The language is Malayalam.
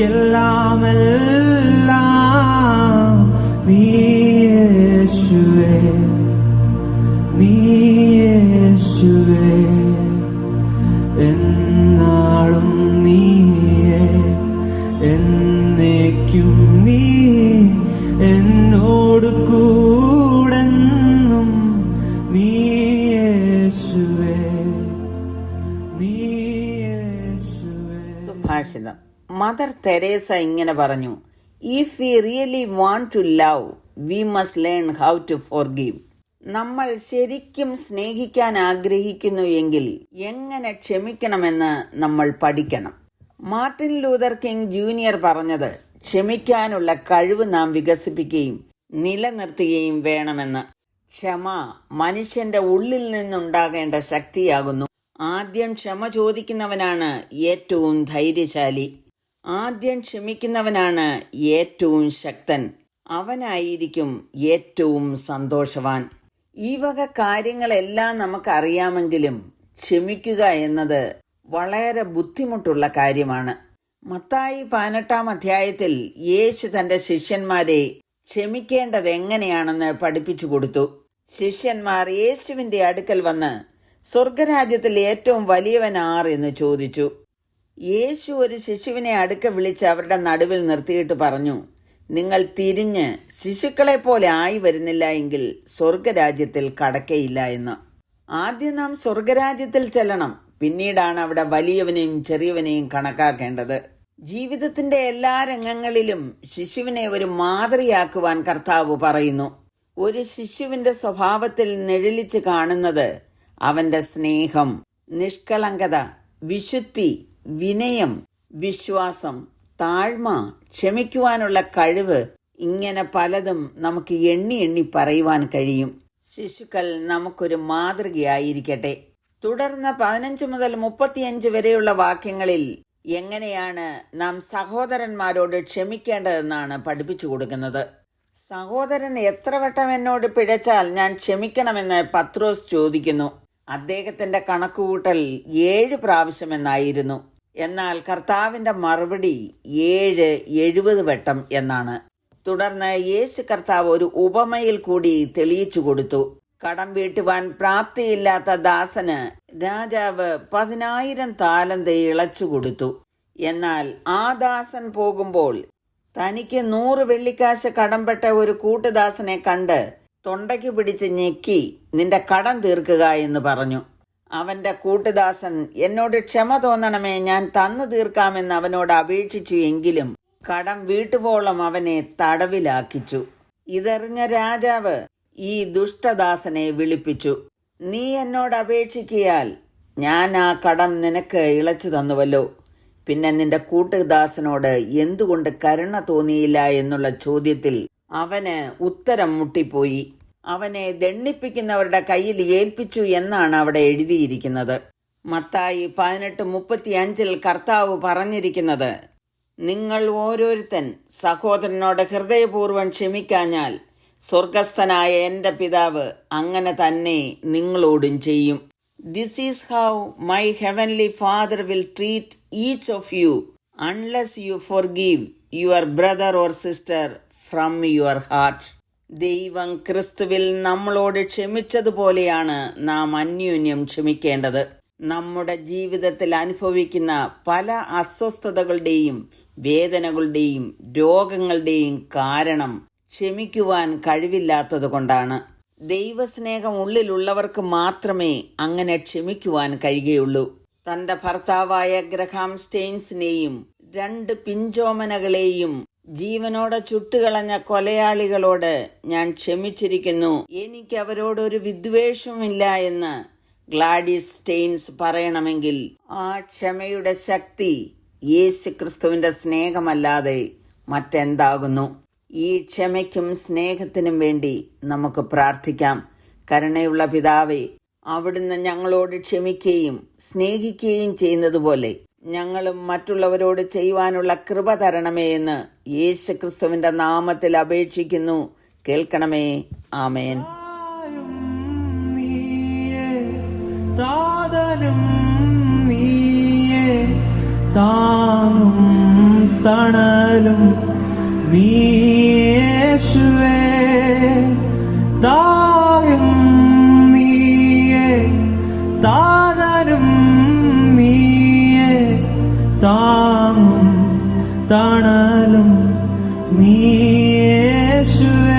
എനിക്കെല്ലാമെല്ലാം നീ യേശുവേ, നീ യേശുവേ, എന്നാളും നീയേ, എന്നേക്കും നീ എന്നോട് കൂടെന്നും നീ യേശുവേ, നീ യേശുവേ. സുഭാഷിതം. മദർ തെരേസ ഇങ്ങനെ പറഞ്ഞു, if we really want to love we must learn how to forgive. നമ്മൾ ശരിക്കും സ്നേഹിക്കാൻ ആഗ്രഹിക്കുന്നു എങ്കിൽ എങ്ങനെ ക്ഷമിക്കണമെന്ന് നമ്മൾ പഠിക്കണം. മാർട്ടിൻ ലൂതർ കിങ് ജൂനിയർ പറഞ്ഞത് ക്ഷമിക്കാനുള്ള കഴിവ് നാം വികസിപ്പിക്കുകയും നിലനിർത്തുകയും വേണമെന്ന്. ക്ഷമ മനുഷ്യന്റെ ഉള്ളിൽ നിന്നുണ്ടാകേണ്ട ശക്തിയാകുന്നു. ആദ്യം ക്ഷമ ചോദിക്കുന്നവനാണ് ഏറ്റവും ധൈര്യശാലി. ആദ്യം ക്ഷമിക്കുന്നവനാണ് ഏറ്റവും ശക്തൻ. അവനായിരിക്കും ഏറ്റവും സന്തോഷവാൻ. ഈ വക കാര്യങ്ങളെല്ലാം നമുക്കറിയാമെങ്കിലും ക്ഷമിക്കുക എന്നത് വളരെ ബുദ്ധിമുട്ടുള്ള കാര്യമാണ്. മത്തായി 18-ാം അധ്യായത്തിൽ യേശു തന്റെ ശിഷ്യന്മാരെ ക്ഷമിക്കേണ്ടത് എങ്ങനെയാണെന്ന് പഠിപ്പിച്ചു കൊടുത്തു. ശിഷ്യന്മാർ യേശുവിന്റെ അടുക്കൽ വന്ന് സ്വർഗരാജ്യത്തിൽ ഏറ്റവും വലിയവൻ ആർ എന്ന് ചോദിച്ചു. യേശു ഒരു ശിശുവിനെ അടുക്ക വിളിച്ച് അവരുടെ നടുവിൽ നിർത്തിയിട്ട് പറഞ്ഞു, നിങ്ങൾ തിരിഞ്ഞ് ശിശുക്കളെ പോലെ ആയി വരുന്നില്ല എങ്കിൽ സ്വർഗരാജ്യത്തിൽ കടക്കയില്ല എന്ന്. ആദ്യം നാം സ്വർഗരാജ്യത്തിൽ ചെല്ലണം, പിന്നീടാണ് അവിടെ വലിയവനെയും ചെറിയവനെയും കണക്കാക്കേണ്ടത്. ജീവിതത്തിന്റെ എല്ലാ രംഗങ്ങളിലും ശിശുവിനെ ഒരു മാതൃകയാക്കുവാൻ കർത്താവ് പറയുന്നു. ഒരു ശിശുവിന്റെ സ്വഭാവത്തിൽ നിഴലിച്ച് കാണുന്നത് അവന്റെ സ്നേഹം, നിഷ്കളങ്കത, വിശുദ്ധി, വിനയം, വിശ്വാസം, താഴ്മ, ക്ഷമിക്കുവാനുള്ള കഴിവ്, ഇങ്ങനെ പലതും നമുക്ക് എണ്ണി എണ്ണി പറയുവാൻ കഴിയും. ശിശുക്കൾ നമുക്കൊരു മാതൃകയായിരിക്കട്ടെ. തുടർന്ന് 15 മുതൽ 35 വരെയുള്ള വാക്യങ്ങളിൽ എങ്ങനെയാണ് നാം സഹോദരന്മാരോട് ക്ഷമിക്കേണ്ടതെന്നാണ് പഠിപ്പിച്ചു കൊടുക്കുന്നത്. സഹോദരൻ എത്ര വട്ടം എന്നോട് പിഴച്ചാൽ ഞാൻ ക്ഷമിക്കണമെന്ന് പത്രോസ് ചോദിക്കുന്നു. അദ്ദേഹത്തിന്റെ കണക്കുകൂട്ടൽ 7 പ്രാവശ്യം എന്നായിരുന്നു. എന്നാൽ കർത്താവിന്റെ മറുപടി 70 വട്ടം എന്നാണ്. തുടർന്ന് യേശു കർത്താവ് ഒരു ഉപമയിൽ കൂടി തെളിയിച്ചു കൊടുത്തു. കടം വീട്ടുവാൻ പ്രാപ്തിയില്ലാത്ത ദാസന് രാജാവ് 10,000 താലന്ത് ഇളച്ചു കൊടുത്തു. എന്നാൽ ആ ദാസൻ പോകുമ്പോൾ തനിക്ക് 100 വെള്ളിക്കാശ് കടംപെട്ട ഒരു കൂട്ടുദാസനെ കണ്ട് തൊണ്ടയ്ക്ക് പിടിച്ച് ഞെക്കി, നിന്റെ കടം തീർക്കുക എന്ന് പറഞ്ഞു. അവന്റെ കൂട്ടുദാസൻ, എന്നോട് ക്ഷമ തോന്നണമേ, ഞാൻ തന്നു തീർക്കാമെന്ന് അവനോട് അപേക്ഷിച്ചു. എങ്കിലും കടം വീട്ടുവോളം അവനെ തടവിലാക്കിച്ചു. ഇതറിഞ്ഞ രാജാവ് ഈ ദുഷ്ടദാസനെ വിളിപ്പിച്ചു. നീ എന്നോട് അപേക്ഷിക്കിയാൽ ഞാൻ ആ കടം നിനക്ക് ഇളച്ചു തന്നുവല്ലോ. പിന്നെ നിന്റെ കൂട്ടുദാസനോട് എന്തുകൊണ്ട് കരുണ തോന്നിയില്ല എന്നുള്ള ചോദ്യത്തിൽ അവന് ഉത്തരം മുട്ടിപ്പോയി. അവനെ ദണ്ഡിപ്പിക്കുന്നവരുടെ കയ്യിൽ ഏൽപ്പിച്ചു എന്നാണ് അവിടെ എഴുതിയിരിക്കുന്നത്. മത്തായി 18:35 കർത്താവ് പറഞ്ഞിരിക്കുന്നത്, നിങ്ങൾ ഓരോരുത്തൻ സഹോദരനോട് ഹൃദയപൂർവ്വം ക്ഷമിക്കാഞ്ഞാൽ സ്വർഗസ്ഥനായ എൻ്റെ പിതാവ് അങ്ങനെ തന്നെ നിങ്ങളോടും ചെയ്യും. This is how my heavenly father will treat each of you unless you forgive your brother or sister from your heart. ദൈവം ക്രിസ്തുവിൽ നമ്മളോട് ക്ഷമിച്ചതുപോലെയാണ് നാം അന്യോന്യം ക്ഷമിക്കേണ്ടത്. നമ്മുടെ ജീവിതത്തിൽ അനുഭവിക്കുന്ന പല അസ്വസ്ഥതകളുടെയും വേദനകളുടെയും രോഗങ്ങളുടെയും കാരണം ക്ഷമിക്കുവാൻ കഴിവില്ലാത്തത് കൊണ്ടാണ്. ദൈവസ്നേഹം ഉള്ളിലുള്ളവർക്ക് മാത്രമേ അങ്ങനെ ക്ഷമിക്കുവാൻ കഴിയുകയുള്ളൂ. തന്റെ ഭർത്താവായ ഗ്രഹാം സ്റ്റെയിൻസിനെയും 2 പിഞ്ചോമനകളെയും ജീവനോടെ ചുട്ടുകളഞ്ഞ കൊലയാളികളോട് ഞാൻ ക്ഷമിച്ചിരിക്കുന്നു, എനിക്ക് അവരോടൊരു വിദ്വേഷവുമില്ല എന്ന് ഗ്ലാഡിസ് സ്റ്റെയിൻസ് പറയണമെങ്കിൽ ആ ക്ഷമയുടെ ശക്തി യേശു ക്രിസ്തുവിന്റെ സ്നേഹമല്ലാതെ മറ്റെന്താകുന്നു? ഈ ക്ഷമയ്ക്കും സ്നേഹത്തിനും വേണ്ടി നമുക്ക് പ്രാർത്ഥിക്കാം. കരുണയുള്ള പിതാവേ, അവിടുന്ന് ഞങ്ങളോട് ക്ഷമിക്കുകയും സ്നേഹിക്കുകയും ചെയ്യുന്നതുപോലെ ഞങ്ങളും മറ്റുള്ളവരോട് ചെയ്യുവാനുള്ള കൃപ തരണമേ എന്ന് യേശു ക്രിസ്തുവിന്റെ നാമത്തിൽ അപേക്ഷിക്കുന്നു. കേൾക്കണമേ. ആമേൻ. താനും തണലും നീ യേശുവേ, തായും നീയേ, താതനും നീയേ, താങ്ങും തണലും നീ യേശുവേ.